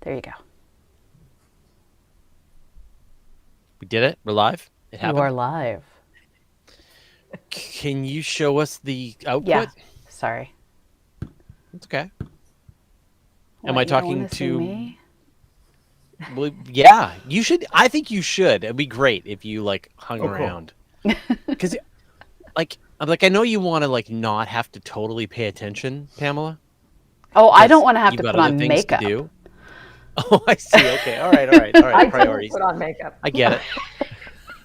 There you go. We did it. We're live. It You happened. are live. Can you show us the Yeah. output? Sorry. It's okay. Am What, I you don't want talking to see to? me? Well, yeah, you should. I think you should. It'd be great if you like hung Oh, cool. around, because I know you want to like not have to totally pay attention, Pamela, Oh, I don't because want to have you've to got put other on things to makeup. do. Oh, I see. Okay. All right. All right. All right. I don't Priorities. put on makeup. I get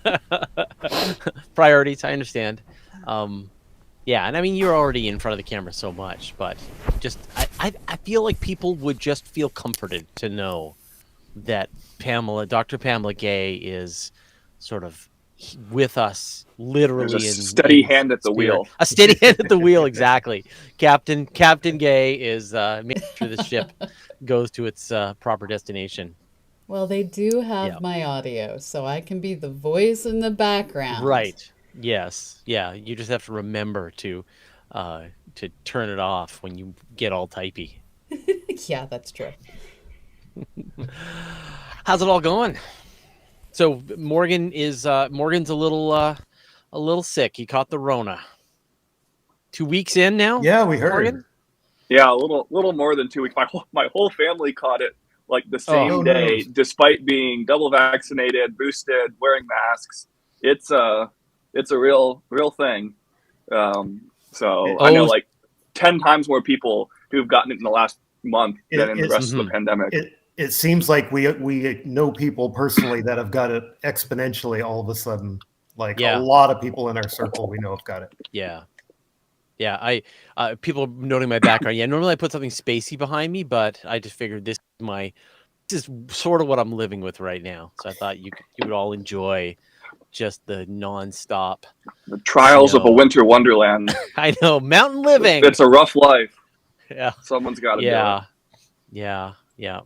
it. Priorities. I understand. Yeah, and I mean you're already in front of the camera so much, but just I feel like people would just feel comforted to know that Dr. Pamela Gay is sort of with us There's a literally steady in hand at the spirit. wheel. A steady hand at the wheel, exactly. Captain Gay is making sure the ship goes to its proper destination. Well, they do have Yeah. my audio, so I can be the voice in the background. Right. Yes. Yeah. You just have to remember to turn it off when you get all typey. Yeah, that's true. How's it all going? So Morgan's a little sick. He caught the Rona. 2 weeks in now. Yeah, we heard. Morgan? Yeah, a little more than 2 weeks. My whole family caught it like the same Oh, day, no. despite being double vaccinated, boosted, wearing masks. It's a real thing. So I know Oh. like 10 times more people who've gotten it in the last month than in the rest of the Mhm. pandemic. It seems like we know people personally that have got it exponentially all of a sudden. Like Yeah. a lot of people in our circle we know have got it. Yeah. Yeah. People are noting my background. Yeah, normally I put something spacey behind me, but I just figured this is sort of what I'm living with right now. So I thought you would all enjoy just the nonstop. The trials of a snow. winter wonderland. I know, mountain living. It's a rough life. Yeah. Someone's got to do it. Yeah.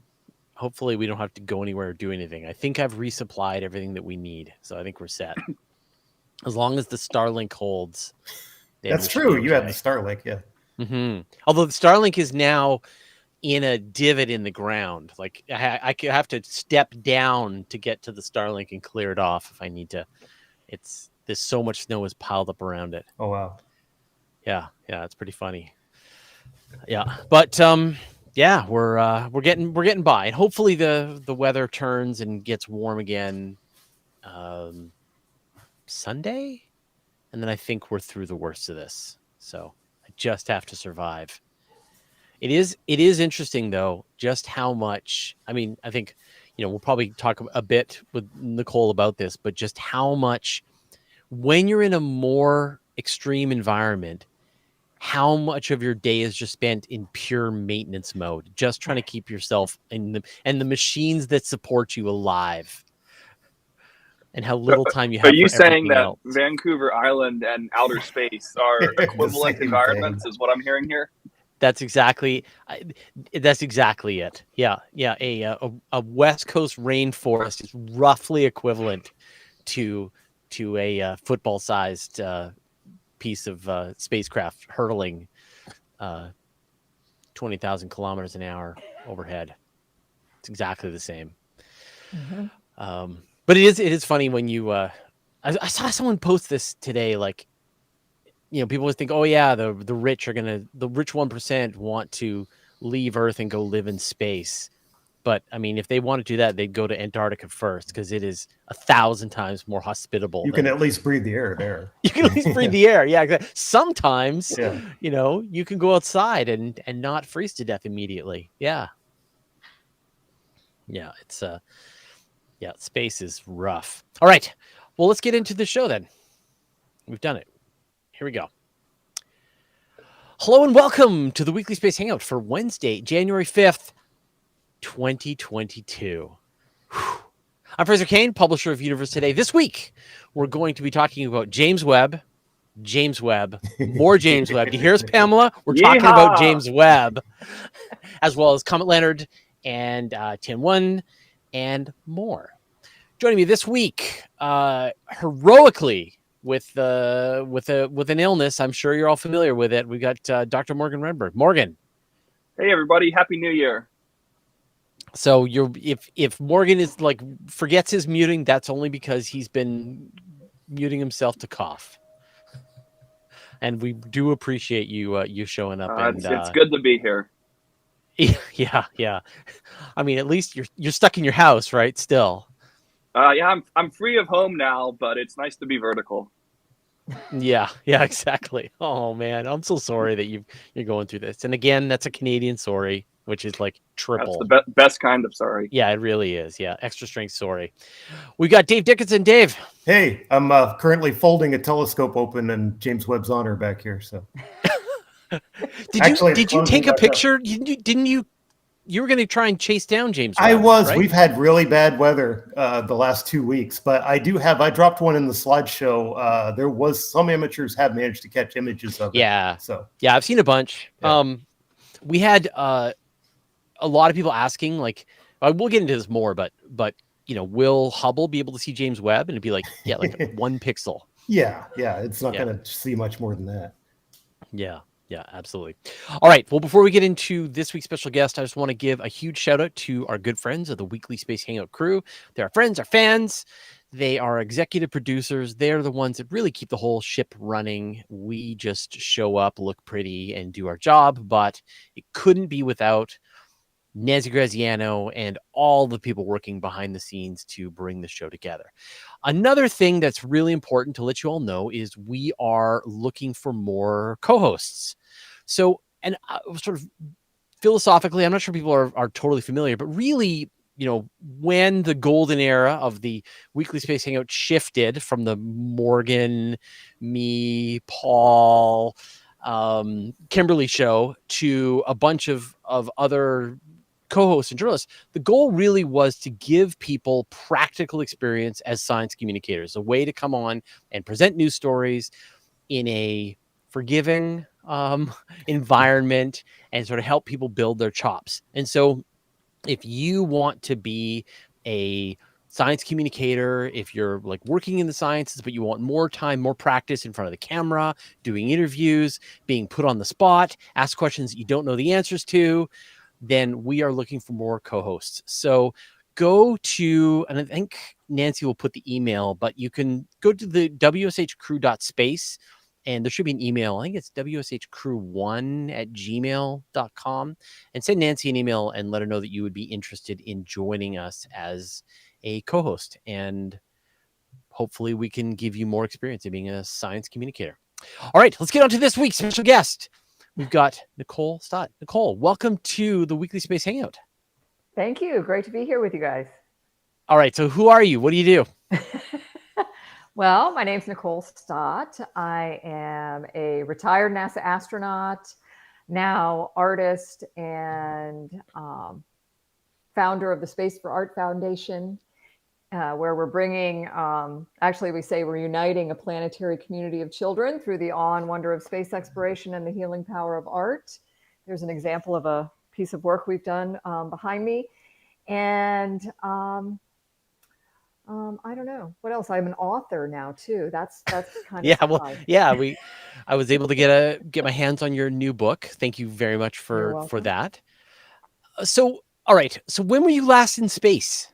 Hopefully we don't have to go anywhere or do anything. I think I've resupplied everything that we need, so I think we're set. As long as the Starlink holds. then That's we should true. be You had okay. the Starlink, yeah. Mm-hmm. Although the Starlink is now in a divot in the ground. Like I could have to step down to get to the Starlink and clear it off if I need to. There's so much snow is piled up around it. Oh wow. Yeah, it's pretty funny. Yeah, but yeah, we're getting by, and hopefully the weather turns and gets warm again Sunday, and then I think we're through the worst of this. So I just have to survive. It is interesting though, just how much. I mean, I think we'll probably talk a bit with Nicole about this, but just how much when you're in a more extreme environment, how much of your day is just spent in pure maintenance mode, just trying to keep yourself and the machines that support you alive, and how little time you have Are you for saying everything that else. Vancouver Island and outer space are The equivalent same environments? thing. Is what I'm hearing here. That's exactly it. Yeah. A West Coast rainforest is roughly equivalent to a football-sized piece of spacecraft hurtling 20,000 kilometers an hour overhead. It's exactly the same. Mm-hmm. But it is funny when you I saw someone post this today, like people always think, oh yeah, the rich 1% want to leave Earth and go live in space. But I mean, if they want to do that, they'd go to Antarctica first, because it is 1,000 times more hospitable. You can at least breathe the air there. You can at least breathe the air. Yeah, exactly. Sometimes, Yeah. you can go outside and not freeze to death immediately. Yeah. Yeah, it's space is rough. All right. Well, let's get into the show then. We've done it. Here we go. Hello and welcome to the Weekly Space Hangout for Wednesday, January 5th, 2022. Whew. I'm Fraser Kane, publisher of Universe Today. This week, we're going to be talking about James Webb, more James Webb. Do you hear us, Pamela? We're talking about Yeehaw! James Webb, as well as Comet Leonard and Tin One and more. Joining me this week, heroically with an illness. I'm sure you're all familiar with it. We got Dr. Morgan Redberg. Morgan, Hey everybody, Happy New Year. So if Morgan is like forgets his muting, that's only because he's been muting himself to cough. And we do appreciate you you showing up. And It's good to be here. yeah. I mean, at least you're stuck in your house, right? Still. Yeah, I'm free of home now, but it's nice to be vertical. Yeah, exactly. Oh man, I'm so sorry that you're going through this. And again, that's a Canadian sorry, which is like triple. That's the best kind of sorry. Yeah, it really is. Yeah, extra strength sorry. We got Dave Dickinson. Dave. Hey, I'm currently folding a telescope open in James Webb's honor back here. So, did you take a picture? Didn't you? You were going to try and chase down James Webb, I was. Right? We've had really bad weather the last 2 weeks, but I dropped one in the slideshow. There was some amateurs have managed to catch images of it. Yeah. So yeah, I've seen a bunch. Yeah. We had a lot of people asking, like, we'll get into this more, but will Hubble be able to see James Webb? And it'd be like, yeah, like 1 pixel. Yeah. It's not going to see much more than that. Yeah, absolutely. All right. Well, before we get into this week's special guest, I just want to give a huge shout out to our good friends of the Weekly Space Hangout crew. They're our friends, our fans. They are executive producers. They're the ones that really keep the whole ship running. We just show up, look pretty, and do our job. But it couldn't be without Nancy Graziano and all the people working behind the scenes to bring the show together. Another thing that's really important to let you all know is we are looking for more co-hosts. So, and sort of philosophically, I'm not sure people are totally familiar, but really, when the golden era of the Weekly Space Hangout shifted from the Morgan, me, Paul, Kimberly show to a bunch of other co-hosts and journalists, the goal really was to give people practical experience as science communicators, a way to come on and present news stories in a forgiving environment and sort of help people build their chops. And so if you want to be a science communicator, if you're like working in the sciences, but you want more time, more practice in front of the camera, doing interviews, being put on the spot, ask questions that you don't know the answers to, then we are looking for more co-hosts. So go to, and I think Nancy will put the email, but you can go to the wshcrew.space and there should be an email. I think it's wshcrew1@gmail.com, and send Nancy an email and let her know that you would be interested in joining us as a co-host. And hopefully we can give you more experience in being a science communicator. All right, let's get on to this week's special guest. We've got Nicole Stott. Nicole, welcome to the Weekly Space Hangout. Thank you. Great to be here with you guys. All right, so who are you? What do you do? Well, my name's Nicole Stott. I am a retired NASA astronaut, now artist and founder of the Space for Art Foundation, where we're bringing, actually we say we're uniting a planetary community of children through the awe and wonder of space exploration and the healing power of art. There's an example of a piece of work we've done behind me. And I don't know what else. I'm an author now too. That's kind of I was able to get my hands on your new book. Thank you very much for that. So, all right. So when were you last in space?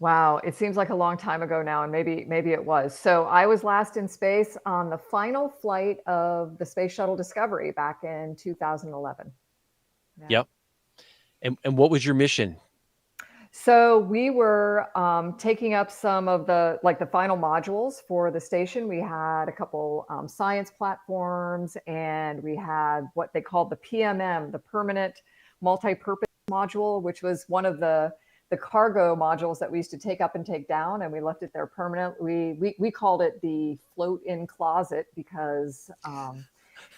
Wow, it seems like a long time ago now, and maybe it was. So I was last in space on the final flight of the Space Shuttle Discovery back in 2011. Yeah. Yep. And what was your mission? So we were taking up some of the final modules for the station. We had a couple science platforms, and we had what they called the PMM, the Permanent Multi-Purpose Module, which was one of the cargo modules that we used to take up and take down, and we left it there permanent. We called it the float-in closet because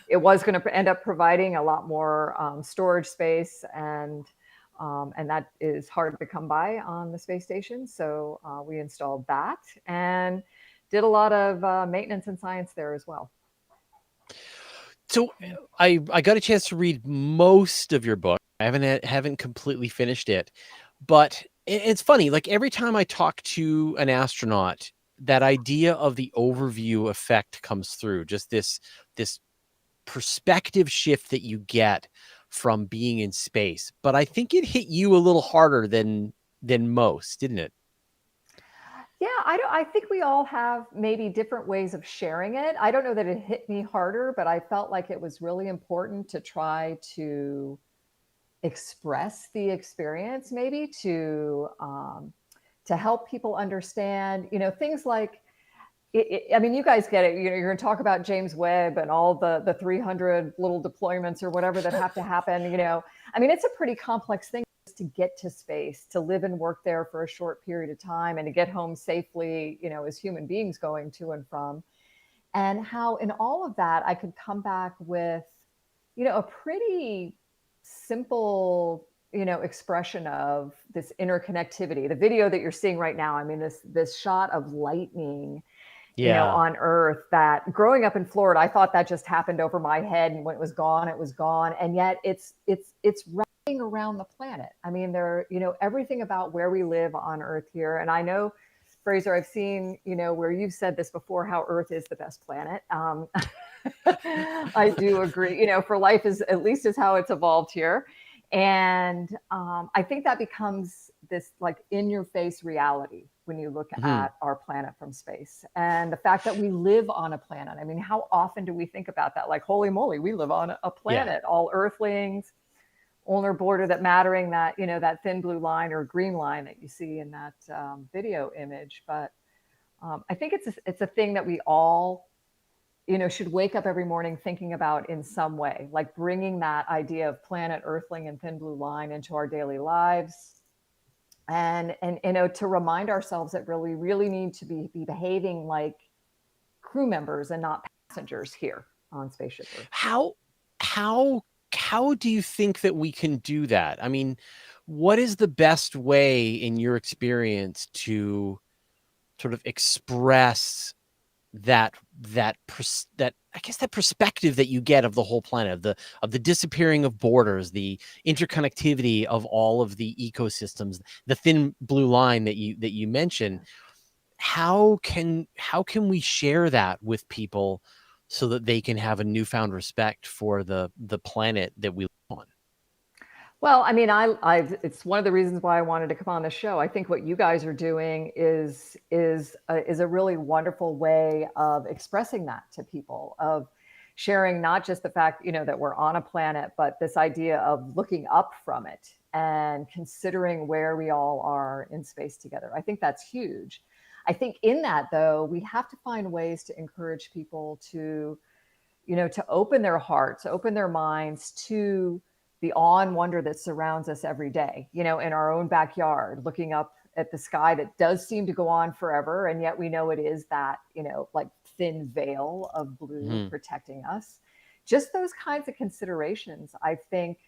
it was going to end up providing a lot more storage space, and that is hard to come by on the space station. So we installed that and did a lot of maintenance and science there as well. So I got a chance to read most of your book. I haven't completely finished it, but it's funny. Like every time I talk to an astronaut, that idea of the overview effect comes through. Just this perspective shift that you get from being in space, but I think it hit you a little harder than most, didn't it? Yeah, I think we all have maybe different ways of sharing it. I don't know that it hit me harder, but I felt like it was really important to try to express the experience, maybe to help people understand, things like, I mean, you guys get it. You're going to talk about James Webb and all the 300 little deployments or whatever that have to happen. I mean, it's a pretty complex thing to get to space, to live and work there for a short period of time, and to get home safely, as human beings going to and from. And how in all of that, I could come back with, a pretty simple, expression of this interconnectivity. The video that you're seeing right now, I mean, this shot of lightning, on Earth, that growing up in Florida, I thought that just happened over my head, and when it was gone, it was gone. And yet it's wrapping around the planet. I mean, everything about where we live on Earth here. And I know, Fraser, I've seen, where you've said this before, how Earth is the best planet. I do agree, for life is how it's evolved here. And I think that becomes this like in your face reality when you look at our planet from space, and the fact that we live on a planet. I mean, how often do we think about that? Like, holy moly, we live on a planet, all Earthlings, lunar border, that mattering, that, that thin blue line or green line that you see in that video image. But I think it's a thing that we all, should wake up every morning thinking about in some way, like bringing that idea of planet, Earthling, and thin blue line into our daily lives. And to remind ourselves that we really need to be behaving like crew members and not passengers here on Spaceship Earth. How do you think that we can do that? I mean, what is the best way in your experience to sort of express that I guess that perspective that you get of the whole planet, of the disappearing of borders, the interconnectivity of all of the ecosystems, the thin blue line that you mentioned? How can we share that with people so that they can have a newfound respect for the planet that we live on? Well, I mean, it's one of the reasons why I wanted to come on the show. I think what you guys are doing is a really wonderful way of expressing that to people, of sharing not just the fact, that we're on a planet, but this idea of looking up from it and considering where we all are in space together. I think that's huge. I think in that, though, we have to find ways to encourage people to, to open their hearts, open their minds to the awe and wonder that surrounds us every day, in our own backyard, looking up at the sky that does seem to go on forever. And yet we know it is that, like thin veil of blue protecting us. Just those kinds of considerations, I think,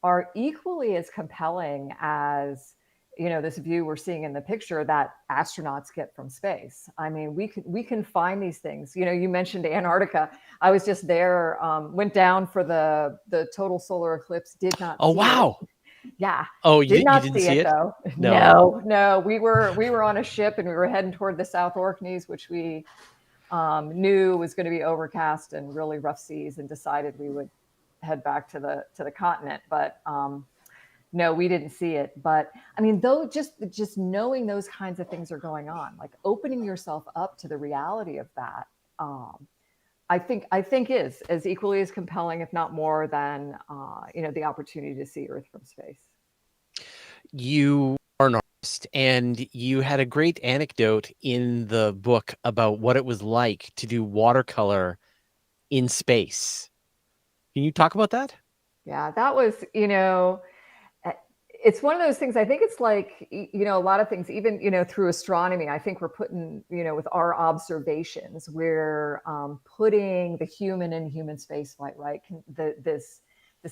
are equally as compelling as, this view we're seeing in the picture that astronauts get from space. I mean, we can find these things. You mentioned Antarctica. I was just there, went down for the total solar eclipse, did not see wow. it. Yeah. Oh, you didn't see it though. No. No. We were on a ship, and we were heading toward the South Orkneys, which we knew was going to be overcast and really rough seas, and decided we would head back to the continent. But no, we didn't see it. But I mean, though, just knowing those kinds of things are going on, like opening yourself up to the reality of that, I think is as equally as compelling, if not more, than the opportunity to see Earth from space. You are an artist, and you had a great anecdote in the book about what it was like to do watercolor in space. Can you talk about that? Yeah, that was, it's one of those things. I think it's like, a lot of things, even, through astronomy, I think we're putting, with our observations, we're putting the human in human spaceflight, right? This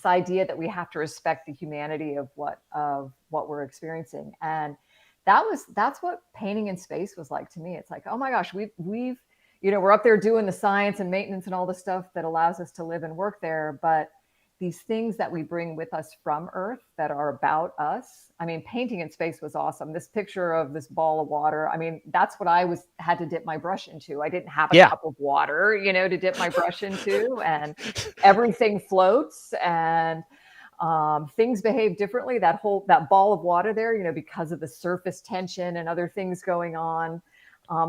idea that we have to respect the humanity of what we're experiencing. And that's what painting in space was like to me. It's like, oh my gosh, we've we're up there doing the science and maintenance and all the stuff that allows us to live and work there. But these things that we bring with us from Earth that are about us. I mean, painting in space was awesome. This picture of this ball of water, I mean, that's what I had to dip my brush into. I didn't have a cup of water, to dip my brush into, and everything floats. And Things behave differently. That ball of water there, because of the surface tension and other things going on,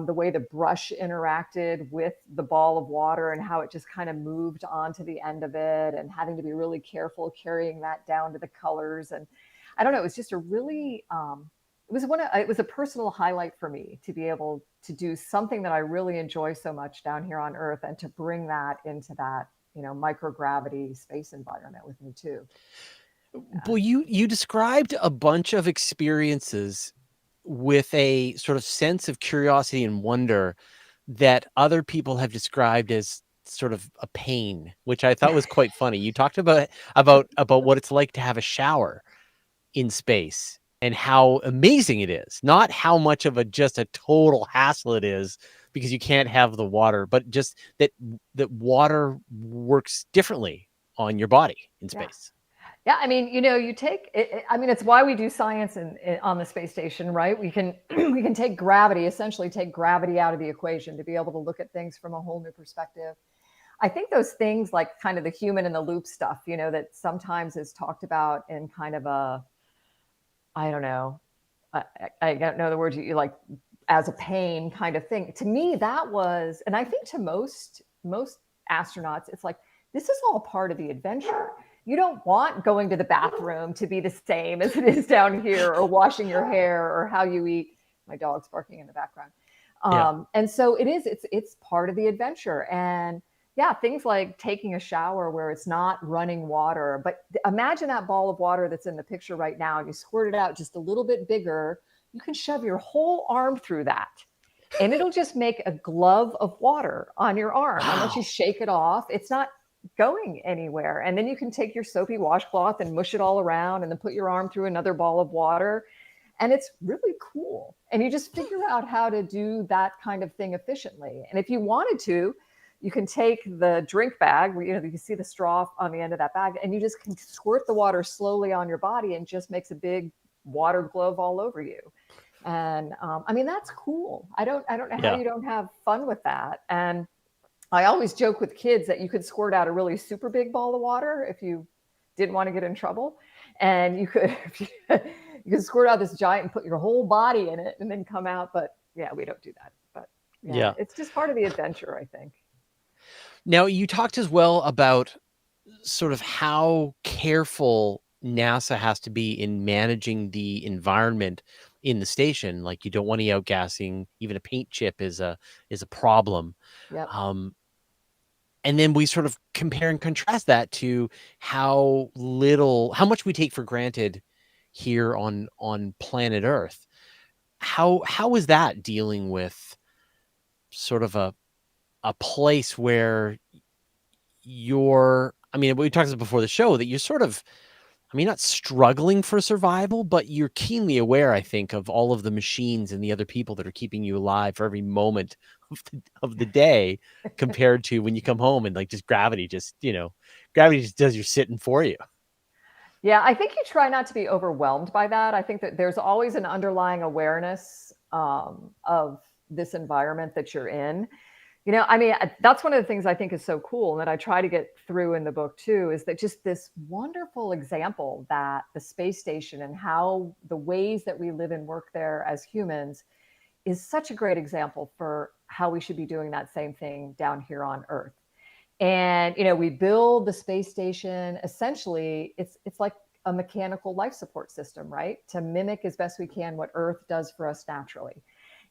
the way the brush interacted with the ball of water and how it just kind of moved onto the end of it, and having to be really careful carrying that down to the colors. And I don't know, it was just a really, it was a personal highlight for me to be able to do something that I really enjoy so much down here on Earth, and to bring that into that, microgravity space environment with me too. Well, you described a bunch of experiences with a sort of sense of curiosity and wonder that other people have described as sort of a pain, which I thought was quite funny. You talked about what it's like to have a shower in space and how amazing it is. Not how much of just a total hassle it is because you can't have the water, but just that water works differently on your body in space. Yeah, I mean, you take it, I mean, it's why we do science on the space station, right? We can take gravity, essentially take gravity out of the equation to be able to look at things from a whole new perspective. I think those things like kind of the human in the loop stuff, that sometimes is talked about in kind of a, I don't know, I don't know the word you like, as a pain kind of thing. To me, that was, and I think to most astronauts, it's like, this is all part of the adventure. You don't want going to the bathroom to be the same as it is down here, or washing your hair, or how you eat. My dog's barking in the background. And so it's part of the adventure. And yeah, things like taking a shower where it's not running water, but imagine that ball of water that's in the picture right now. You squirt it out just a little bit bigger. You can shove your whole arm through that, and it'll just make a glove of water on your arm. Wow. Unless you shake it off, it's not going anywhere. And then you can take your soapy washcloth and mush it all around, and then put your arm through another ball of water. And it's really cool. And you just figure out how to do that kind of thing efficiently. And if you wanted to, you can take the drink bag, you can see the straw on the end of that bag, and you just can squirt the water slowly on your body, and just makes a big water glove all over you. And I mean, that's cool. I don't know how you don't have fun with that. And I always joke with kids that you could squirt out a really super big ball of water if you didn't want to get in trouble. And you could squirt out this giant and put your whole body in it and then come out. But yeah, we don't do that. But yeah, it's just part of the adventure, I think. Now, you talked as well about sort of how careful NASA has to be in managing the environment in the station. Like, you don't want any outgassing. Even a paint chip is a problem. Yep. And then we sort of compare and contrast that to how much we take for granted here on planet Earth. How is that dealing with sort of a place where we talked about before the show that you're sort of, not struggling for survival, but you're keenly aware, I think, of all of the machines and the other people that are keeping you alive for every moment of the day, compared to when you come home and like just gravity just does your sitting for you. Yeah, I think you try not to be overwhelmed by that. I think that there's always an underlying awareness of this environment that you're in. That's one of the things I think is so cool, and that I try to get through in the book too, is that just this wonderful example that the space station and how the ways that we live and work there as humans is such a great example for how we should be doing that same thing down here on Earth. And, we build the space station, essentially, it's like a mechanical life support system, right? To mimic as best we can what Earth does for us naturally.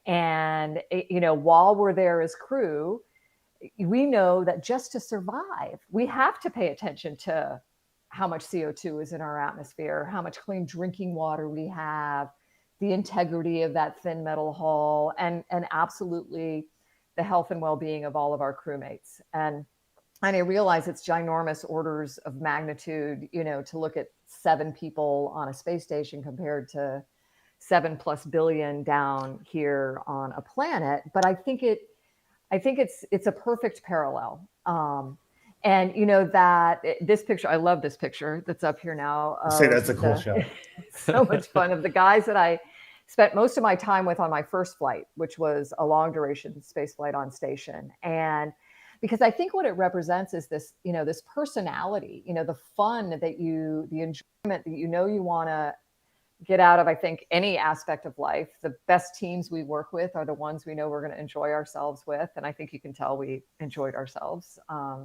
And, while we're there as crew, we know that just to survive, we have to pay attention to how much CO2 is in our atmosphere, how much clean drinking water we have, the integrity of that thin metal hull, and absolutely the health and well-being of all of our crewmates. And I realize it's ginormous orders of magnitude, to look at 7 people on a space station compared to 7+ billion down here on a planet. But I think it's a perfect parallel. And that this picture, I love this picture that's up here now. Say that's a cool shot. So much fun, of the guys that I spent most of my time with on my first flight, which was a long duration space flight on station. And because I think what it represents is this, this personality, the fun that the enjoyment that you want to get out of, I think, any aspect of life. The best teams we work with are the ones we know we're going to enjoy ourselves with. And I think you can tell we enjoyed ourselves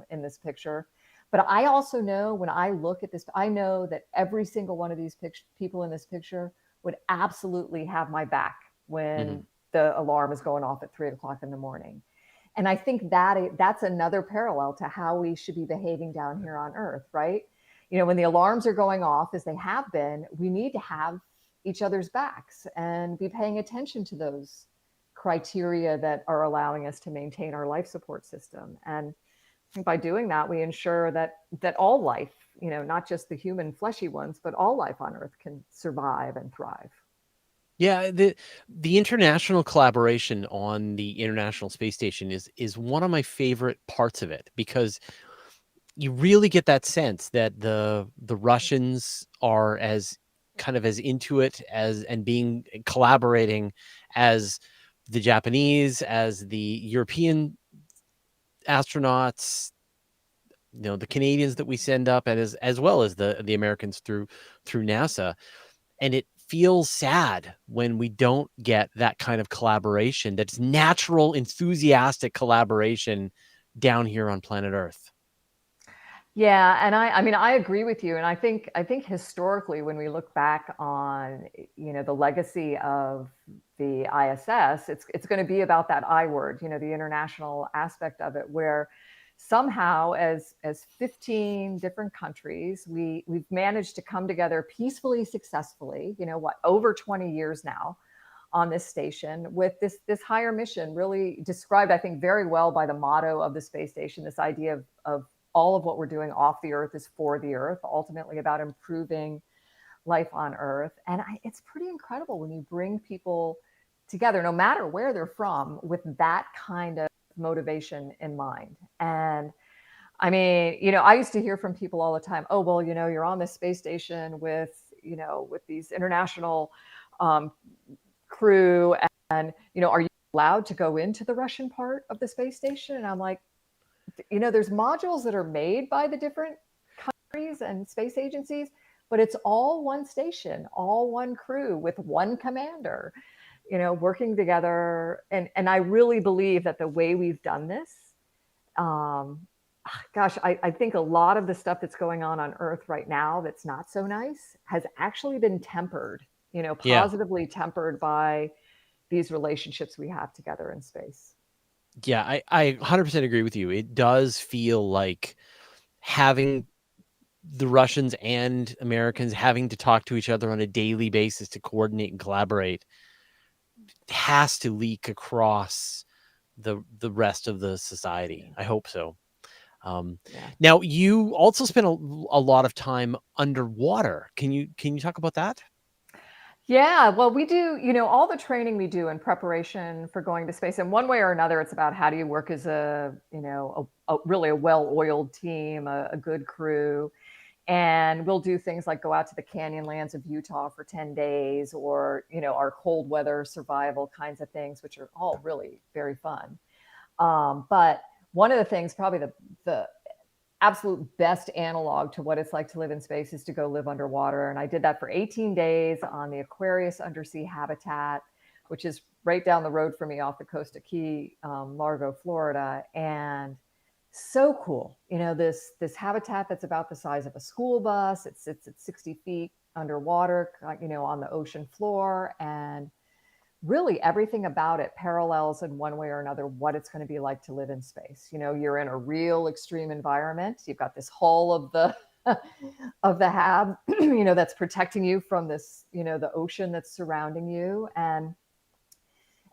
in this picture. But I also know when I look at this, I know that every single one of these people in this picture would absolutely have my back when the alarm is going off at 3:00 in the morning. And I think that's another parallel to how we should be behaving down here on Earth, right? When the alarms are going off, as they have been, we need to have each other's backs and be paying attention to those criteria that are allowing us to maintain our life support system. And by doing that, we ensure that all life, not just the human fleshy ones, but all life on Earth can survive and thrive. Yeah, the international collaboration on the International Space Station is one of my favorite parts of it, because you really get that sense that the Russians are as kind of as into it as and being collaborating as the Japanese, as the European astronauts, the Canadians that we send up, and as well as the Americans through NASA. And it feels sad when we don't get that kind of collaboration, that's natural, enthusiastic collaboration down here on planet Earth. Yeah, and I mean, I agree with you. And I think historically, when we look back on, the legacy of the ISS, it's going to be about that I word, the international aspect of it, where somehow as 15 different countries, we've managed to come together peacefully, successfully, over 20 years now on this station with this higher mission, really described, I think, very well by the motto of the space station, this idea of all of what we're doing off the Earth is for the Earth, ultimately about improving life on Earth. And it's pretty incredible when you bring people together, no matter where they're from, with that kind of motivation in mind. And I mean, I used to hear from people all the time, oh, well, you're on the space station with these international crew, and, are you allowed to go into the Russian part of the space station? And I'm like, there's modules that are made by the different countries and space agencies, but it's all one station, all one crew with one commander, working together. And I really believe that the way we've done this, I think a lot of the stuff that's going on Earth right now that's not so nice has actually been tempered, positively tempered by these relationships we have together in space. Yeah, I 100% agree with you. It does feel like having the Russians and Americans having to talk to each other on a daily basis to coordinate and collaborate has to leak across the rest of the society. I hope so. Now, you also spent a lot of time underwater. Can you talk about that? Yeah, well, we do, all the training we do in preparation for going to space. And one way or another, it's about how do you work as a really a well-oiled team, a good crew. And we'll do things like go out to the Canyonlands of Utah for 10 days, or, our cold weather survival kinds of things, which are all really very fun. But one of the things, probably the absolute best analog to what it's like to live in space, is to go live underwater. And I did that for 18 days on the Aquarius undersea habitat, which is right down the road from me off the coast of Key Largo, Florida. And so cool. This habitat that's about the size of a school bus. It sits at 60 feet underwater, on the ocean floor. And really everything about it parallels in one way or another what it's going to be like to live in space. You're in a real extreme environment. You've got this hull of the of the hab, that's protecting you from this, the ocean that's surrounding you. And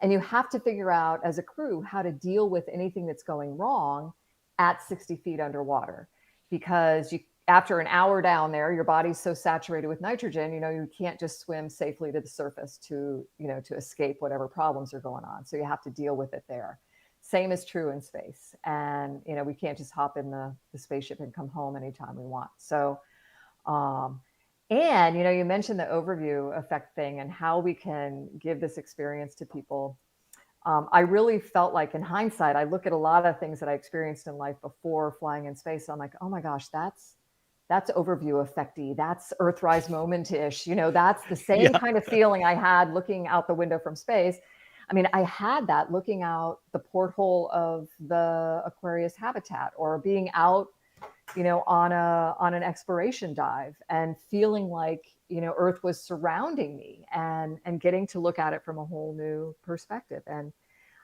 you have to figure out as a crew how to deal with anything that's going wrong at 60 feet underwater, because after an hour down there, your body's so saturated with nitrogen, you can't just swim safely to the surface to escape whatever problems are going on. So you have to deal with it there. Same is true in space. And, we can't just hop in the spaceship and come home anytime we want. So, and, you mentioned the overview effect thing and how we can give this experience to people. I really felt like, in hindsight, I look at a lot of things that I experienced in life before flying in space. I'm like, oh my gosh, that's overview effecty. That's Earthrise moment-ish. That's the same Yeah. kind of feeling I had looking out the window from space. I mean, I had that looking out the porthole of the Aquarius habitat, or being out, on an exploration dive and feeling like, Earth was surrounding me, and getting to look at it from a whole new perspective. And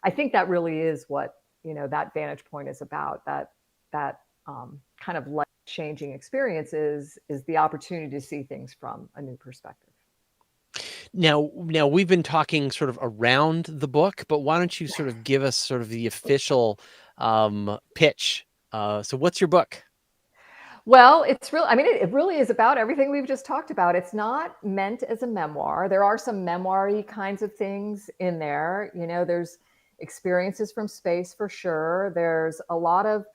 I think that really is what, that vantage point is about. That kind of life-changing experience is the opportunity to see things from a new perspective. Now we've been talking sort of around the book, but why don't you sort of give us sort of the official pitch? So what's your book? Well, it's really, I mean, it really is about everything we've just talked about. It's not meant as a memoir. There are some memoir-y kinds of things in there. There's experiences from space for sure. There's a lot of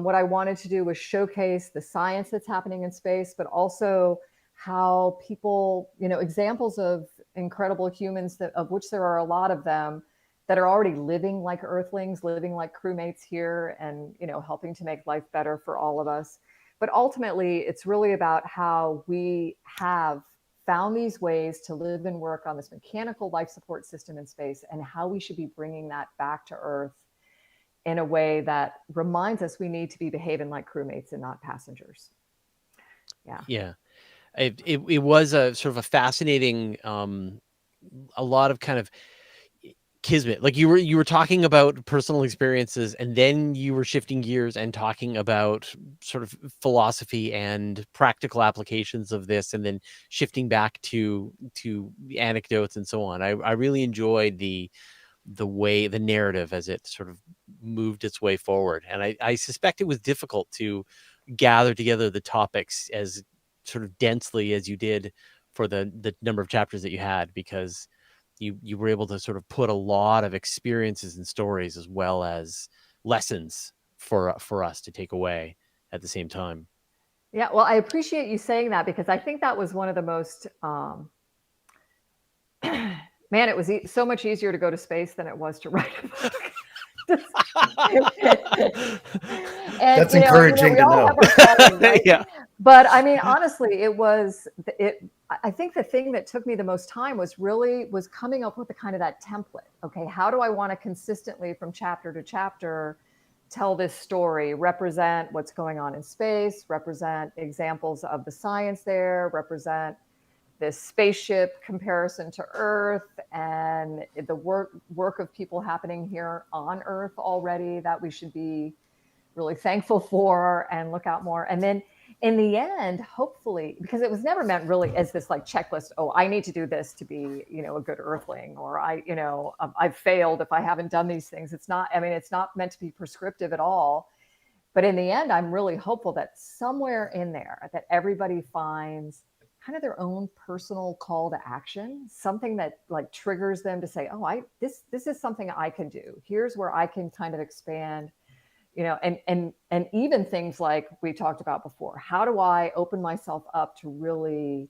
what I wanted to do was showcase the science that's happening in space, but also how people, examples of incredible humans, of which there are a lot of them, that are already living like Earthlings, living like crewmates here, and helping to make life better for all of us. But ultimately, it's really about how we have found these ways to live and work on this mechanical life support system in space, and how we should be bringing that back to Earth in a way that reminds us we need to be behaving like crewmates and not passengers. Yeah. It was a sort of a fascinating, a lot of kind of kismet. Like you were talking about personal experiences, and then you were shifting gears and talking about sort of philosophy and practical applications of this, and then shifting back to anecdotes and so on. I really enjoyed the way, the narrative as it sort of moved its way forward. And I suspect it was difficult to gather together the topics as sort of densely as you did for the number of chapters that you had, because you were able to sort of put a lot of experiences and stories as well as lessons for us to take away at the same time. Yeah, well, I appreciate you saying that, because I think that was one of the most man, it was so much easier to go to space than it was to write a book. And, That's encouraging we to all know. have our calling, right? Yeah. But I mean, honestly, I think the thing that took me the most time was coming up with the kind of that template. Okay, how do I want to consistently, from chapter to chapter, tell this story, represent what's going on in space, represent examples of the science there, represent this spaceship comparison to Earth, and the work of people happening here on Earth already that we should be really thankful for and look out more. And then in the end, hopefully, because it was never meant really as this like checklist, oh, I need to do this to be, a good Earthling, or I've failed if I haven't done these things. It's not meant to be prescriptive at all. But in the end, I'm really hopeful that somewhere in there that everybody finds kind of their own personal call to action, something that like triggers them to say, oh, this is something I can do. Here's where I can kind of expand, and even things like we talked about before. How do I open myself up to really,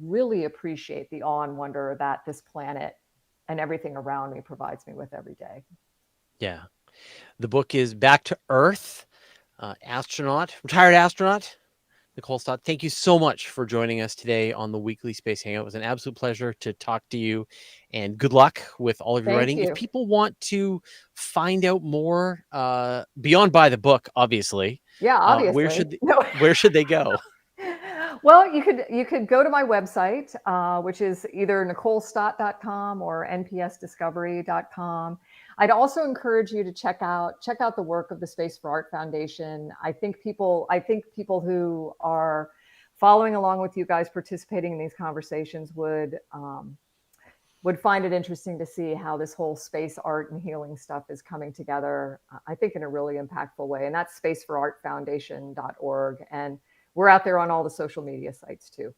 really appreciate the awe and wonder that this planet and everything around me provides me with every day? Yeah. The book is Back to Earth, retired astronaut, Nicole Stott. Thank you so much for joining us today on the Weekly Space Hangout. It was an absolute pleasure to talk to you, and good luck with all of your writing. Thank you. If people want to find out more, beyond buy the book, obviously. Yeah, obviously. Where should they go? Well, you could go to my website, which is either NicoleStott.com or npsdiscovery.com. I'd also encourage you to check out the work of the Space for Art Foundation. I think people who are following along with you guys, participating in these conversations, would find it interesting to see how this whole space art and healing stuff is coming together, I think in a really impactful way. And that's spaceforartfoundation.org. And we're out there on all the social media sites too.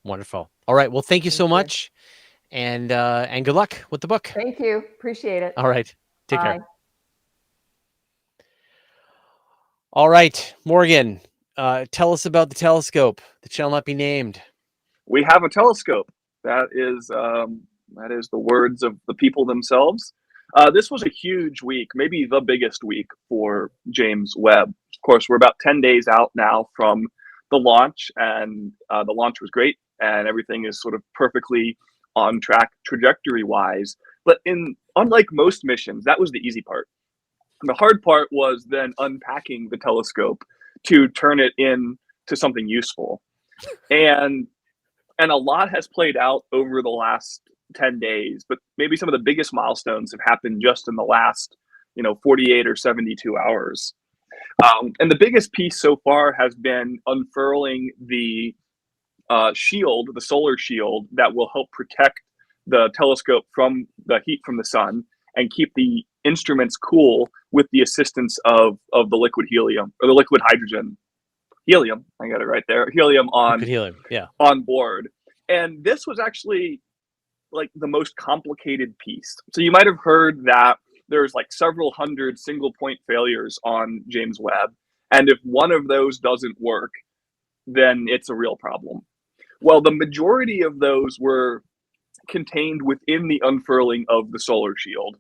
Wonderful. All right. Well, thank you so much. And good luck with the book. Thank you. Appreciate it. All right. Take Bye. care. All right, Morgan, tell us about the telescope that shall not be named. We have a telescope. That is the words of the people themselves. This was a huge week, maybe the biggest week for James Webb. Of course, we're about 10 days out now from the launch, and the launch was great, and everything is sort of perfectly on track trajectory-wise. But unlike most missions, that was the easy part. The hard part was then unpacking the telescope to turn it into something useful. And a lot has played out over the last 10 days, but maybe some of the biggest milestones have happened just in the last, 48 or 72 hours. And the biggest piece so far has been unfurling the shield, the solar shield, that will help protect the telescope from the heat from the sun and keep the instruments cool with the assistance of the liquid helium, or the liquid hydrogen. Helium, I got it right there. Helium on board. And this was actually like the most complicated piece. So you might have heard that there's like several hundred single point failures on James Webb. And if one of those doesn't work, then it's a real problem. Well, the majority of those were contained within the unfurling of the solar shield.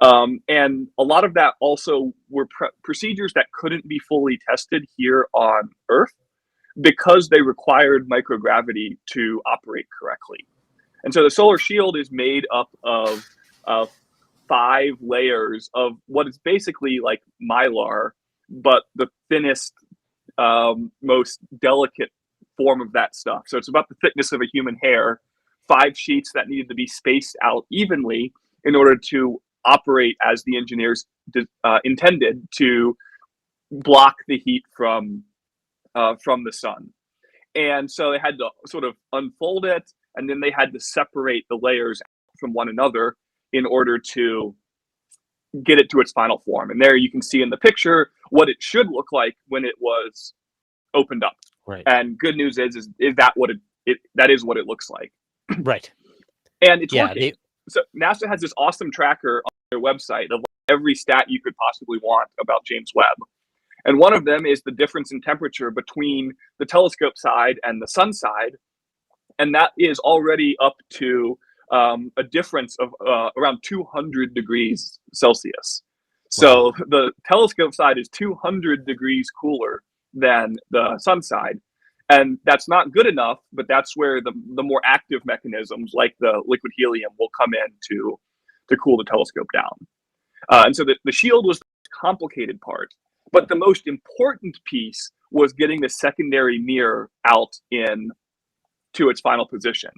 And a lot of that also were procedures that couldn't be fully tested here on Earth because they required microgravity to operate correctly. And so the solar shield is made up of 5 layers of what is basically like mylar, but the thinnest, most delicate form of that stuff. So it's about the thickness of a human hair, 5 sheets that needed to be spaced out evenly in order to operate as the engineers intended, to block the heat from the sun. And so they had to sort of unfold it, and then they had to separate the layers from one another in order to get it to its final form. And there you can see in the picture what it should look like when it was opened up. Right. And good news is that that is what it looks like. Right. And it's working. So NASA has this awesome tracker on their website of every stat you could possibly want about James Webb. And one of them is the difference in temperature between the telescope side and the sun side. And that is already up to a difference of around 200 degrees Celsius. So the telescope side is 200 degrees cooler than the sun side. And that's not good enough, but that's where the more active mechanisms like the liquid helium will come in to cool the telescope down. And so the shield was the complicated part, but the most important piece was getting the secondary mirror out to its final position.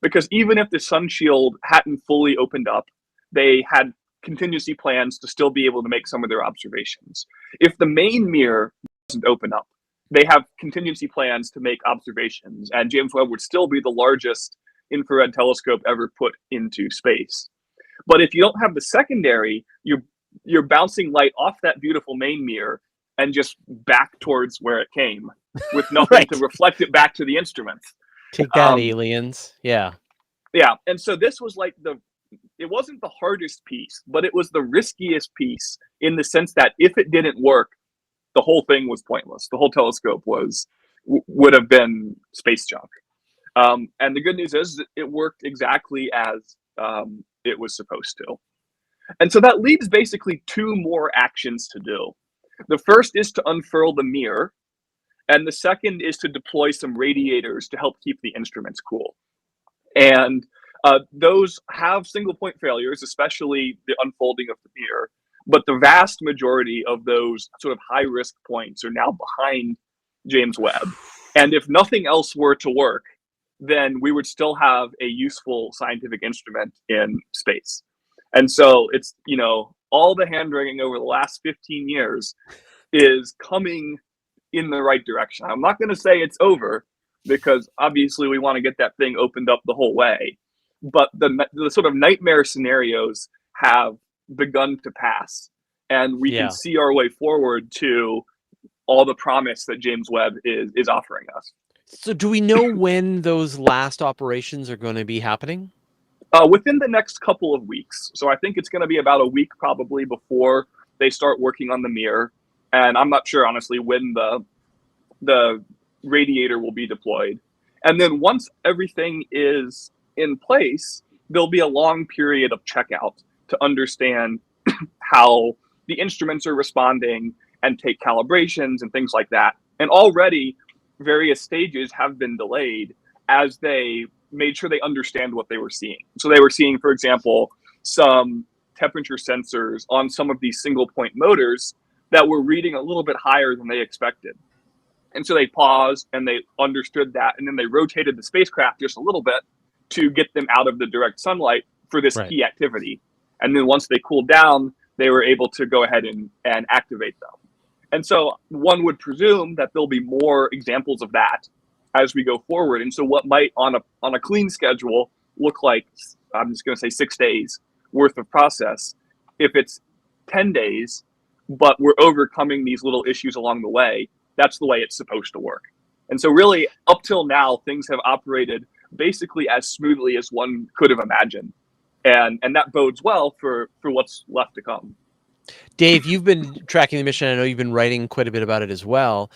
Because even if the sun shield hadn't fully opened up, they had contingency plans to still be able to make some of their observations. If the main mirror doesn't open up, they have contingency plans to make observations, and James Webb would still be the largest infrared telescope ever put into space. But if you don't have the secondary, you're bouncing light off that beautiful main mirror and just back towards where it came, with nothing to reflect it back to the instruments. Take that, aliens. Yeah. Yeah. And so this was like it wasn't the hardest piece, but it was the riskiest piece, in the sense that if it didn't work, the whole thing was pointless. The whole telescope would have been space junk. And the good news is that it worked exactly as it was supposed to. And so that leaves basically 2 more actions to do. The first is to unfurl the mirror, and the second is to deploy some radiators to help keep the instruments cool. And those have single point failures, especially the unfolding of the mirror. But the vast majority of those sort of high risk points are now behind James Webb. And if nothing else were to work, then we would still have a useful scientific instrument in space. And so it's, all the hand wringing over the last 15 years is coming in the right direction. I'm not going to say it's over, because obviously we want to get that thing opened up the whole way. But the sort of nightmare scenarios have begun to pass, and we can see our way forward to all the promise that James Webb is offering us. So do we know when those last operations are going to be happening? Within the next couple of weeks. So I think it's going to be about a week probably before they start working on the mirror. And I'm not sure, honestly, when the radiator will be deployed. And then once everything is in place, there'll be a long period of checkout to understand how the instruments are responding and take calibrations and things like that. And already various stages have been delayed as they made sure they understand what they were seeing. So they were seeing, for example, some temperature sensors on some of these single point motors that were reading a little bit higher than they expected. And so they paused and they understood that. And then they rotated the spacecraft just a little bit to get them out of the direct sunlight for this key activity. And then once they cooled down, they were able to go ahead and activate them. And so one would presume that there'll be more examples of that as we go forward. And so what might on a clean schedule look like, I'm just going to say 6 days worth of process, if it's 10 days, but we're overcoming these little issues along the way, that's the way it's supposed to work. And so really up till now, things have operated basically as smoothly as one could have imagined. And that bodes well for what's left to come. Dave, you've been tracking the mission. I know you've been writing quite a bit about it as well.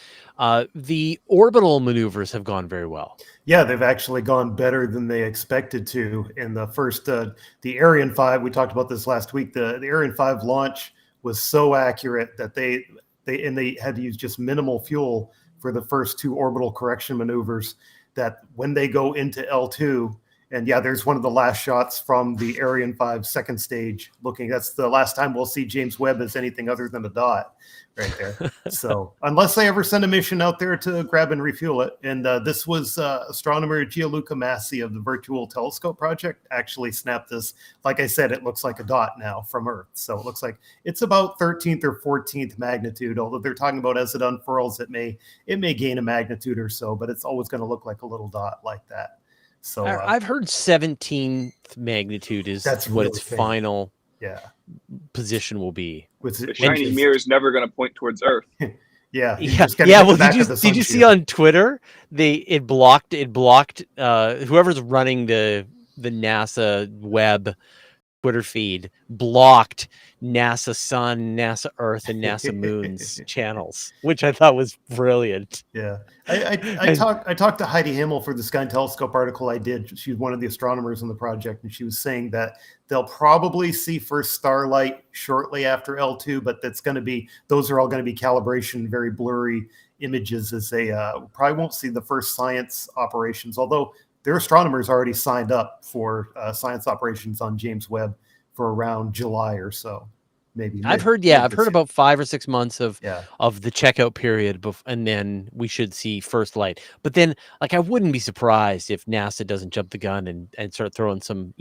The orbital maneuvers have gone very well. Yeah, they've actually gone better than they expected to. In the first, the Ariane 5, we talked about this last week, the Ariane 5 launch was so accurate that they had to use just minimal fuel for the first 2 orbital correction maneuvers, that when they go into L2, and yeah, there's one of the last shots from the Ariane 5 second stage looking. That's the last time we'll see James Webb as anything other than a dot right there. So unless they ever send a mission out there to grab and refuel it. And this was astronomer Gianluca Massi of the Virtual Telescope Project actually snapped this. Like I said, it looks like a dot now from Earth. So it looks like it's about 13th or 14th magnitude, although they're talking about as it unfurls, it may gain a magnitude or so, but it's always going to look like a little dot like that. So I've heard 17th magnitude is that's what really its final position will be. The shiny mirror is never going to point towards Earth. Yeah. Well, did you see on Twitter it blocked whoever's running the NASA Webb Twitter feed blocked NASA Sun, NASA Earth, and NASA Moon's channels, which I thought was brilliant. Yeah, I talked to Heidi Himmel for the Sky and Telescope article I did. She's one of the astronomers on the project, and she was saying that they'll probably see first starlight shortly after L2, but those are all going to be calibration, very blurry images, as they probably won't see the first science operations, although their astronomers already signed up for science operations on James Webb for around July or so, maybe. I've heard about 5 or 6 months of the checkout period, and then we should see first light. But then, I wouldn't be surprised if NASA doesn't jump the gun and start throwing some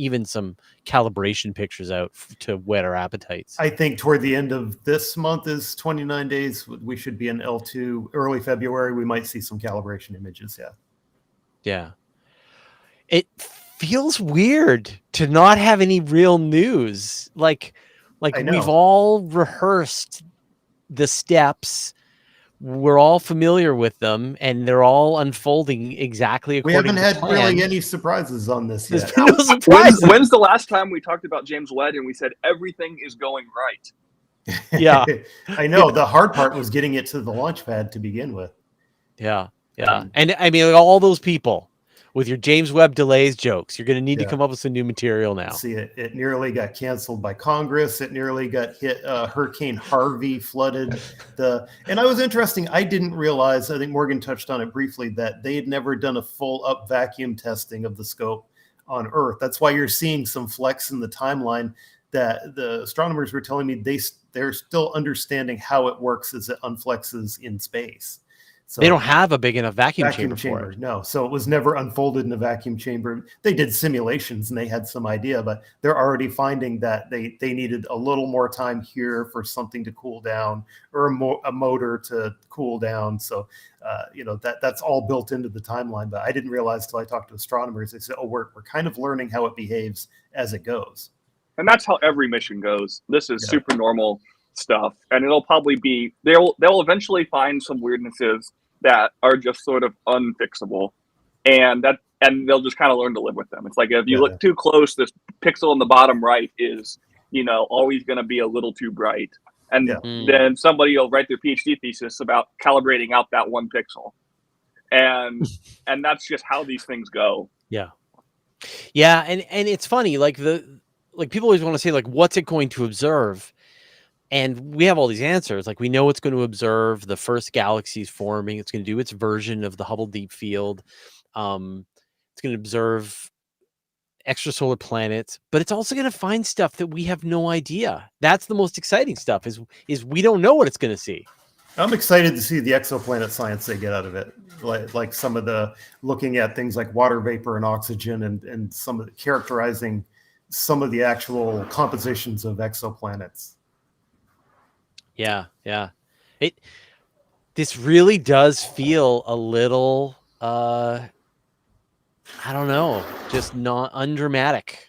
calibration pictures out to whet our appetites. I think toward the end of this month is 29 days. We should be in L2. Early February, we might see some calibration images. Yeah. It feels weird to not have any real news. Like we've all rehearsed the steps. We're all familiar with them, and they're all unfolding exactly according to plan. We haven't had really any surprises on this yet. No surprises. When's the last time we talked about James Webb and we said everything is going right? Yeah. I know. The hard part was getting it to the launch pad to begin with. Yeah. And I mean, all those people with your James Webb delays jokes, you're going to need to come up with some new material now. See, it nearly got canceled by Congress. It nearly got hit. Hurricane Harvey flooded and I was interesting. I didn't realize, I think Morgan touched on it briefly, that they had never done a full up vacuum testing of the scope on Earth. That's why you're seeing some flex in the timeline that the astronomers were telling me they're still understanding how it works as it unflexes in space. So they don't have a big enough vacuum chamber for it. No, so it was never unfolded in a vacuum chamber. They did simulations and they had some idea, but they're already finding that they needed a little more time here for something to cool down or a motor to cool down. So, that's all built into the timeline. But I didn't realize till I talked to astronomers. They said, "Oh, we're kind of learning how it behaves as it goes." And that's how every mission goes. This is super normal stuff, and it'll probably be they'll eventually find some weirdnesses that are just sort of unfixable, and they'll just kind of learn to live with them. It's like if you look too close, this pixel in the bottom right is always going to be a little too bright, and then somebody will write their PhD thesis about calibrating out that one pixel, and that's just how these things go. Yeah, and it's funny, like people always want to say like, what's it going to observe? And we have all these answers. Like, we know it's going to observe the first galaxies forming. It's going to do its version of the Hubble Deep Field. It's going to observe extrasolar planets, but it's also going to find stuff that we have no idea. That's the most exciting stuff. Is we don't know what it's going to see. I'm excited to see the exoplanet science they get out of it, like some of the looking at things like water vapor and oxygen, and some of the characterizing some of the actual compositions of exoplanets. Yeah. This really does feel a little, I don't know, just not undramatic.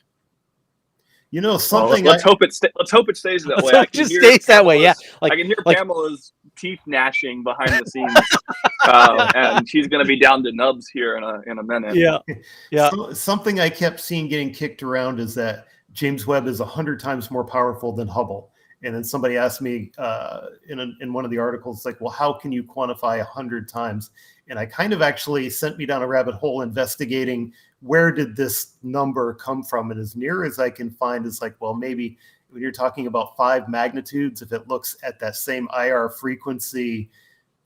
You know, Well, something. let's hope it stays that way. Let's hope it just stays that way. Yeah, I can hear like Pamela's teeth gnashing behind the scenes, and she's going to be down to nubs here in a minute. yeah. Something I kept seeing getting kicked around is that James Webb is 100 times more powerful than Hubble. And then somebody asked me in one of the articles, like, well, how can you quantify 100 times? And I kind of actually sent me down a rabbit hole investigating where did this number come from? And as near as I can find is like, well, maybe when you're talking about 5 magnitudes, if it looks at that same IR frequency,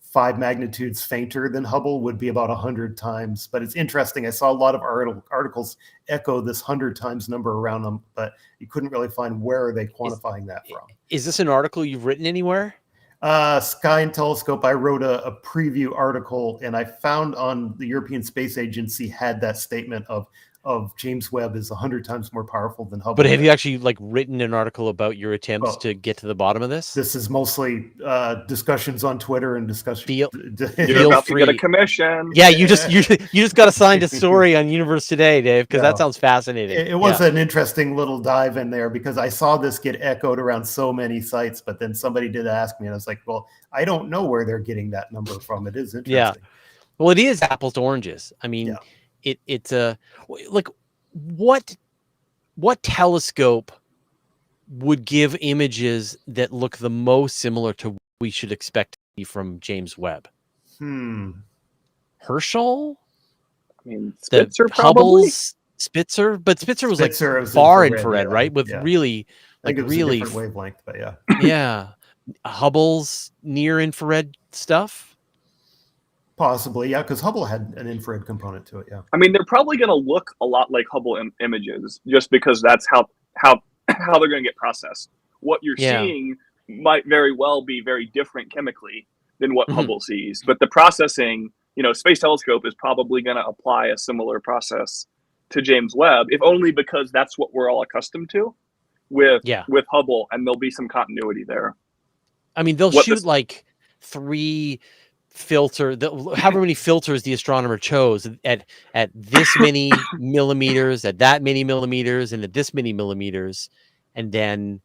5 magnitudes fainter than Hubble would be about 100 times. But it's interesting. I saw a lot of articles echo this 100 times number around them, but you couldn't really find where are they quantifying that from. Is this an article you've written anywhere? Sky and Telescope. I wrote a preview article, and I found on the European Space Agency had that statement of James Webb is 100 times more powerful than Hubble. But have you actually like written an article about your attempts to get to the bottom of this? This is mostly discussions on Twitter and discussion. You're about to get a commission. Yeah, you just got assigned a story on Universe Today, Dave, because that sounds fascinating. It was an interesting little dive in there because I saw this get echoed around so many sites, but then somebody did ask me, and I was like, well, I don't know where they're getting that number from. It is interesting. Yeah. Well, it is apples to oranges. I mean, it's a like what telescope would give images that look the most similar to what we should expect to see from James Webb? Herschel? I mean, Spitzer probably. Hubble's Spitzer, but Spitzer was like far infrared, right? With really like really different wavelength, but yeah. Hubble's near infrared stuff. Possibly, yeah, because Hubble had an infrared component to it, yeah. I mean, they're probably going to look a lot like Hubble images, just because that's how they're going to get processed. What you're seeing might very well be very different chemically than what Hubble sees, but the processing, Space Telescope is probably going to apply a similar process to James Webb, if only because that's what we're all accustomed to with Hubble, and there'll be some continuity there. I mean, they'll shoot like 3 filter, however many filters the astronomer chose at this many millimeters, at that many millimeters, and at this many millimeters, and then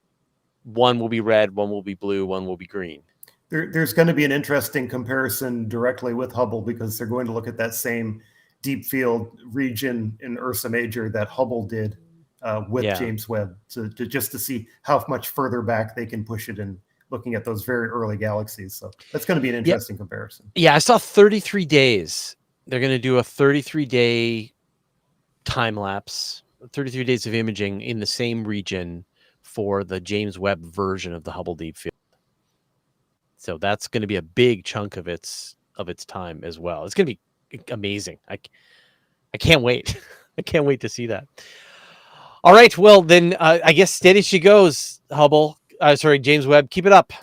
one will be red, one will be blue, one will be green. There's going to be an interesting comparison directly with Hubble because they're going to look at that same deep field region in Ursa Major that Hubble did with James Webb, to see how much further back they can push it in looking at those very early galaxies. So that's going to be an interesting comparison. Yeah, I saw 33 days. They're going to do a 33-day time lapse, 33 days of imaging in the same region for the James Webb version of the Hubble Deep Field. So that's going to be a big chunk of its time as well. It's going to be amazing. I can't wait. I can't wait to see that. All right, well then I guess steady she goes, Hubble. James Webb, keep it up.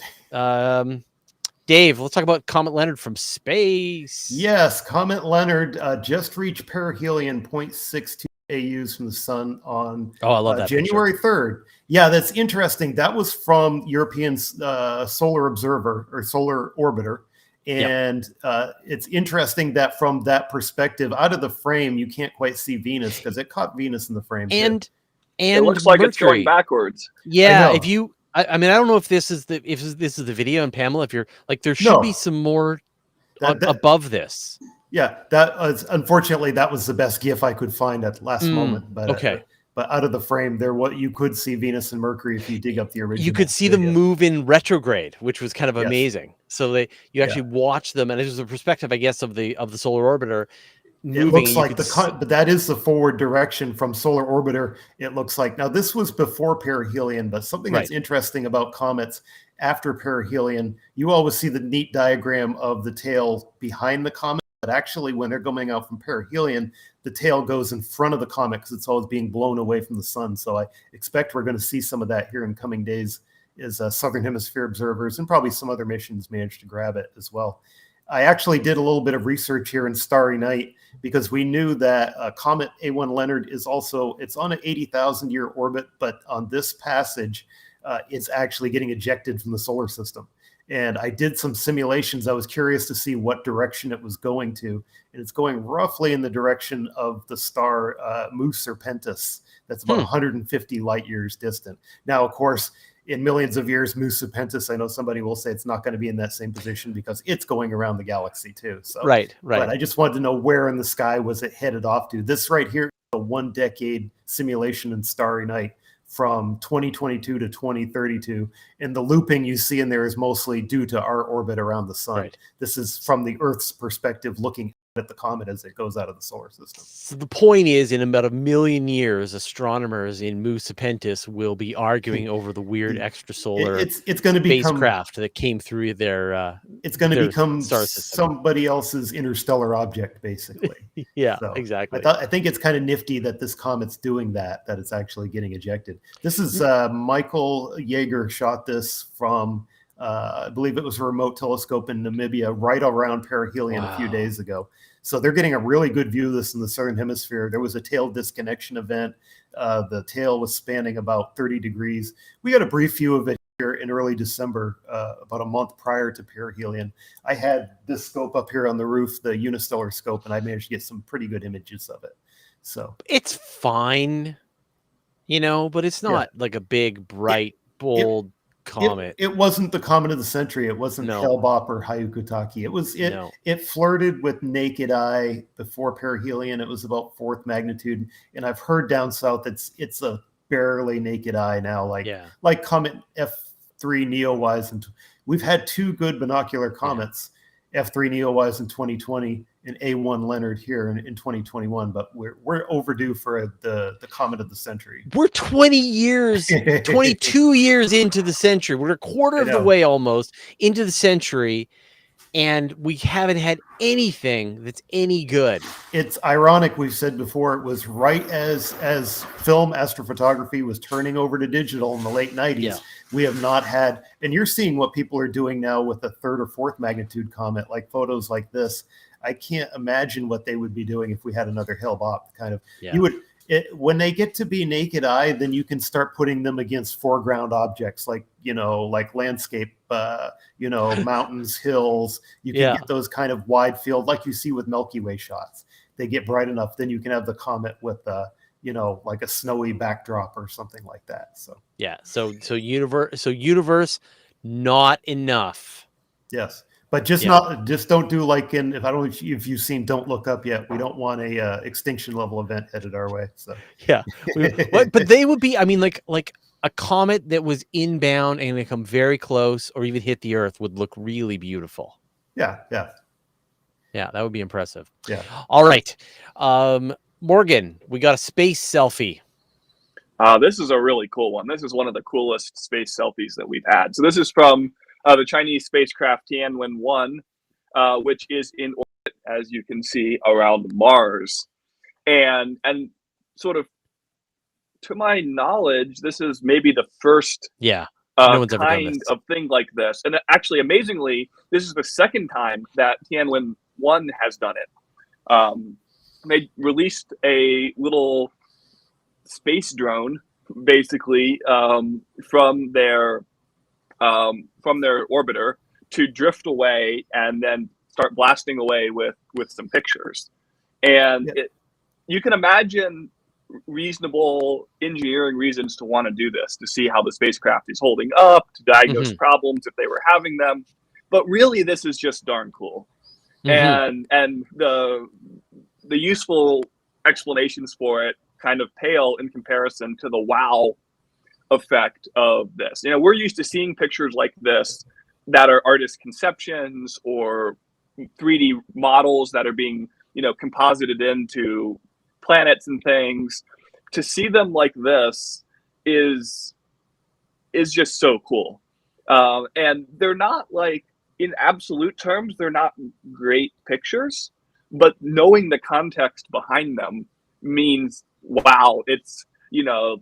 Dave, let's talk about Comet Leonard from space. Yes, Comet Leonard just reached perihelion 0.62 AUs from the sun on I love that January 3rd. Yeah, that's interesting. That was from European Solar Observer or Solar Orbiter. And it's interesting that from that perspective, out of the frame, you can't quite see Venus because it caught Venus in the frame. And it looks like Mercury. It's going backwards. Yeah, if you I mean, I don't know if this is the video, and Pamela, if you're like, there should be some more above this. Yeah, that was unfortunately that was the best GIF I could find at the last moment. But but out of the frame, you could see Venus and Mercury if you dig up the original. You could see them move in retrograde, which was kind of amazing. So you actually watch them, and it was the perspective, I guess, of the solar orbiter. moving. looks and you like could but that is the forward direction from solar orbiter. It looks like now this was before perihelion, but something that's interesting about comets after perihelion, you always see the neat diagram of the tail behind the comet, but actually when they're coming out from perihelion, the tail goes in front of the comet because it's always being blown away from the sun. So I expect we're going to see some of that here in coming days as Southern Hemisphere observers and probably some other missions manage to grab it as well. I actually did a little bit of research here in Starry Night because we knew that Comet A1 Leonard is also, it's on an 80,000 year orbit, but on this passage, it's actually getting ejected from the solar system. And I did some simulations. I was curious to see what direction it was going to. And it's going roughly in the direction of the star Mu Serpentis. That's about 150 light years distant. Now, of course, in millions of years, Mu Serpentis, I know somebody will say it's not going to be in that same position because it's going around the galaxy too. So, right. But I just wanted to know where in the sky was it headed off to. This right here is a 1 decade simulation in Starry Night from 2022 to 2032. And the looping you see in there is mostly due to our orbit around the sun. Right. This is from the Earth's perspective looking at the comet as it goes out of the solar system. So the point is, in about 1 million years, astronomers in Mu Serpentis will be arguing over the weird extrasolar it's going to become spacecraft that came through their it's going to become star system. Somebody else's interstellar object, basically. Yeah, So exactly. I think it's kind of nifty that this comet's doing that it's actually getting ejected. This is Michael Yeager shot this from I believe it was a remote telescope in Namibia right around perihelion a few days ago. So they're getting a really good view of this in the Southern Hemisphere. There was a tail disconnection event. The tail was spanning about 30 degrees. We got a brief view of it here in early December, about a month prior to perihelion. I had this scope up here on the roof, the unistellar scope, and I managed to get some pretty good images of it. So it's fine, but it's not like a big, bright, bold comet. It wasn't the comet of the century. It wasn't Hale-Bopp or Hyakutake. It flirted with naked eye before perihelion. It was about 4th magnitude, and I've heard down south it's a barely naked eye now, like Comet F3 Neowise, and we've had 2 good binocular comets, F3 Neowise in 2020 and A1 Leonard here in 2021, but we're overdue for the comet of the century. We're 20 years, 22 years into the century. We're a quarter of the way almost into the century, and we haven't had anything that's any good. It's ironic. We've said before, it was right as film astrophotography was turning over to digital in the late 90s. Yeah. We have not had, and you're seeing what people are doing now with a 3rd or 4th magnitude comet, like photos like this. I can't imagine what they would be doing if we had another Hale-Bopp kind of. You would, when they get to be naked eye, then you can start putting them against foreground objects like landscape, mountains, hills. You can get those kind of wide field like you see with Milky Way shots. They get bright enough, then you can have the comet with like a snowy backdrop or something like that. So universe not enough. Yes. But just don't do like if I don't know if you've seen Don't Look Up yet. We don't want a extinction level event headed our way. So but they would be. I mean, like a comet that was inbound and they come very close or even hit the Earth would look really beautiful. Yeah, that would be impressive. Yeah. All right, Morgan, we got a space selfie. This is a really cool one. This is one of the coolest space selfies that we've had. So this is from the Chinese spacecraft Tianwen-1, which is in orbit, as you can see, around Mars. And sort of, to my knowledge, this is maybe the first no one's ever done kind this. of thing like this. And actually, amazingly, this is the second time that Tianwen-1 has done it. They released a little space drone, basically, from their orbiter to drift away and then start blasting away with some pictures. And you can imagine reasonable engineering reasons to want to do this, to see how the spacecraft is holding up, to diagnose problems if they were having them. But really, this is just darn cool. And the useful explanations for it kind of pale in comparison to the wow effect of this. We're used to seeing pictures like this that are artist conceptions or 3D models that are being composited into planets and things. To see them like this is just so cool. And they're not like, in absolute terms, they're not great pictures, but knowing the context behind them means, wow, it's,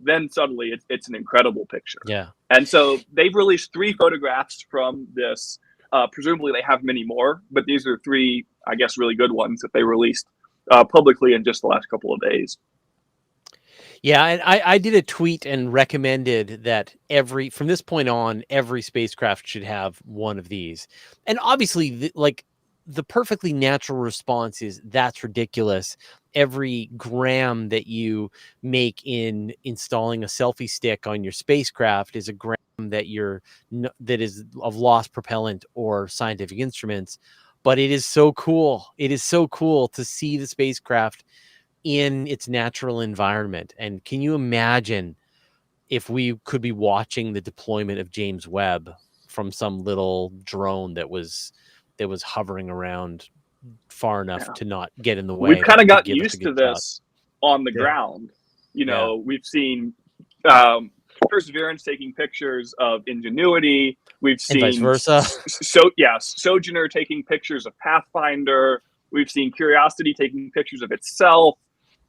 then suddenly it's an incredible picture. Yeah. And so they've released 3 photographs from this. Presumably they have many more, but these are 3, I guess, really good ones that they released publicly in just the last couple of days. Yeah, and I did a tweet and recommended that from this point on, every spacecraft should have one of these. And obviously, the perfectly natural response is, that's ridiculous. Every gram that you make in installing a selfie stick on your spacecraft is a gram that is of lost propellant or scientific instruments. But it is so cool. It is so cool to see the spacecraft in its natural environment. And can you imagine if we could be watching the deployment of James Webb from some little drone that was hovering around far enough to not get in the way? We've kind of got give us a used to good this on the ground. We've seen Perseverance taking pictures of Ingenuity. We've seen and vice versa. Sojourner taking pictures of Pathfinder. We've seen Curiosity taking pictures of itself.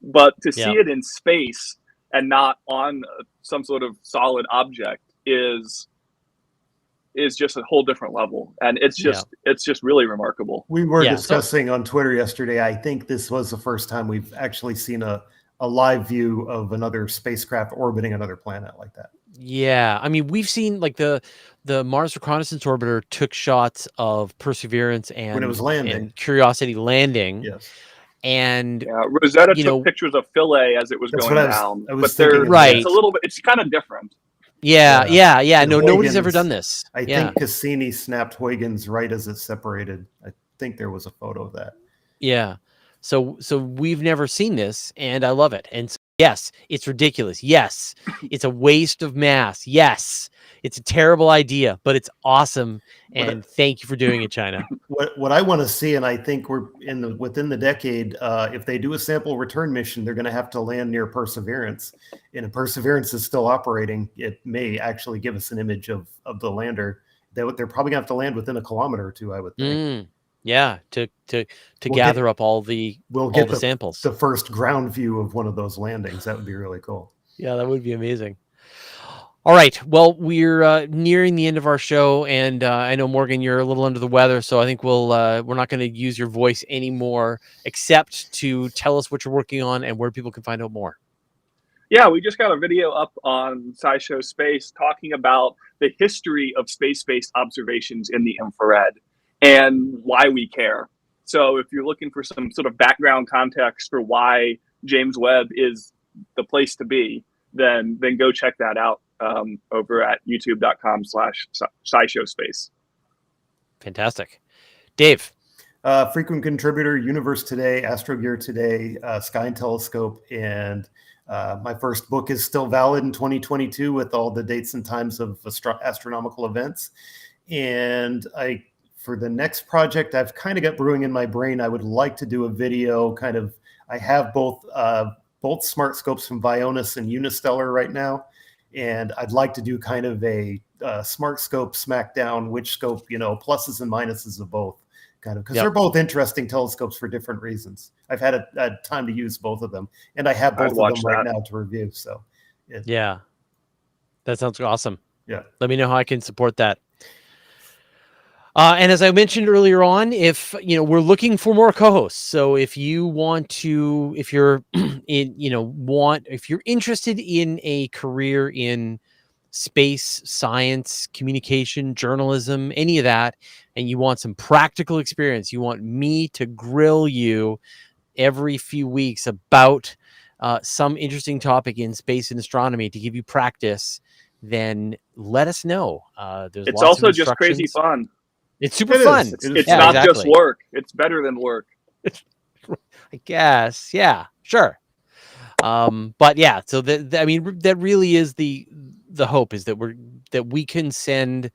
But to see it in space and not on some sort of solid object is just a whole different level, and it's just really remarkable. We were discussing on Twitter yesterday. I think this was the first time we've actually seen a live view of another spacecraft orbiting another planet like that. Yeah, I mean, we've seen like the Mars Reconnaissance Orbiter took shots of Perseverance and when it was landing, and Curiosity landing. Yes. And Rosetta took pictures of Philae as it was going down. But they're right. It's kind of different. Yeah. No, Huygens, nobody's ever done this. I think Cassini snapped Huygens right as it separated. I think there was a photo of that. Yeah. So we've never seen this, and I love it. And so, yes, it's ridiculous. Yes, it's a waste of mass. Yes, it's a terrible idea, but it's awesome. And thank you for doing it, China. What I want to see, and I think we're within the decade, if they do a sample return mission, they're going to have to land near Perseverance. And if Perseverance is still operating, it may actually give us an image of the lander. They're probably going to have to land within a kilometer or 2, I would think. Yeah, to gather up all the samples. The first ground view of one of those landings. That would be really cool. Yeah, that would be amazing. All right. Well, we're nearing the end of our show, and I know, Morgan, you're a little under the weather, so I think we're not going to use your voice anymore, except to tell us what you're working on and where people can find out more. Yeah, we just got a video up on SciShow Space talking about the history of space-based observations in the infrared and why we care. So if you're looking for some sort of background context for why James Webb is the place to be, then go check that out over at youtube.com/SciShowSpace. Fantastic. Dave. Frequent contributor, Universe Today, Astrogear Today, Sky and Telescope, and my first book is still valid in 2022 with all the dates and times of astronomical events. And for the next project, I've kind of got brewing in my brain. I would like to do a video I have both smart scopes from Vionis and Unistellar right now. And I'd like to do kind of a smart scope smackdown, which scope, pluses and minuses of both, kind of, because they're both interesting telescopes for different reasons. I've had a time to use both of them, and I have both of them right now to review. So, yeah, that sounds awesome. Yeah, let me know how I can support that. And as I mentioned earlier on, if we're looking for more co-hosts, so if you want to, if you're if you're interested in a career in space science, communication, journalism, any of that, and you want some practical experience, you want me to grill you every few weeks about some interesting topic in space and astronomy to give you practice, then let us know. It's also just crazy fun. It's super fun. It's not just work. It's better than work. I guess. Yeah, sure. But yeah, so that really is the hope, is that we can send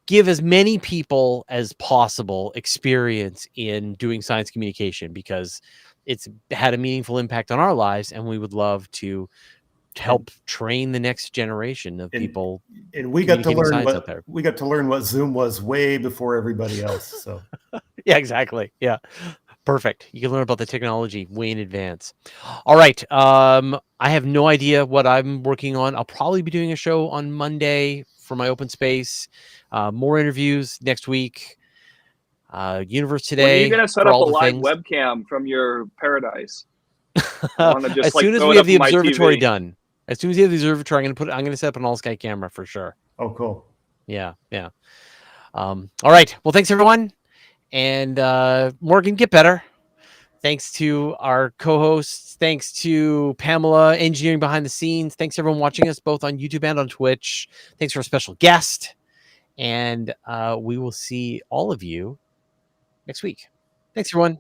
give as many people as possible experience in doing science communication, because it's had a meaningful impact on our lives, and we would love to help train the next generation of people. And we got to communicating learn science out there. what Zoom was way before everybody else. So Yeah, exactly. Yeah. Perfect. You can learn about the technology way in advance. All right. I have no idea what I'm working on. I'll probably be doing a show on Monday for my open space. More interviews next week. Universe Today. When are you going to set for up a all the live things. webcam from your paradise? I want to just As like soon as throw we it have up the on my observatory TV. done. As soon as we have the observatory, I'm going to set up an all-sky camera for sure. oh, cool. Yeah. Yeah. All right. Well, thanks everyone. And Morgan, get better. Thanks to our co-hosts. Thanks to Pamela, engineering behind the scenes. Thanks to everyone watching us both on YouTube and on Twitch. Thanks for a special guest. And we will see all of you next week. Thanks, everyone.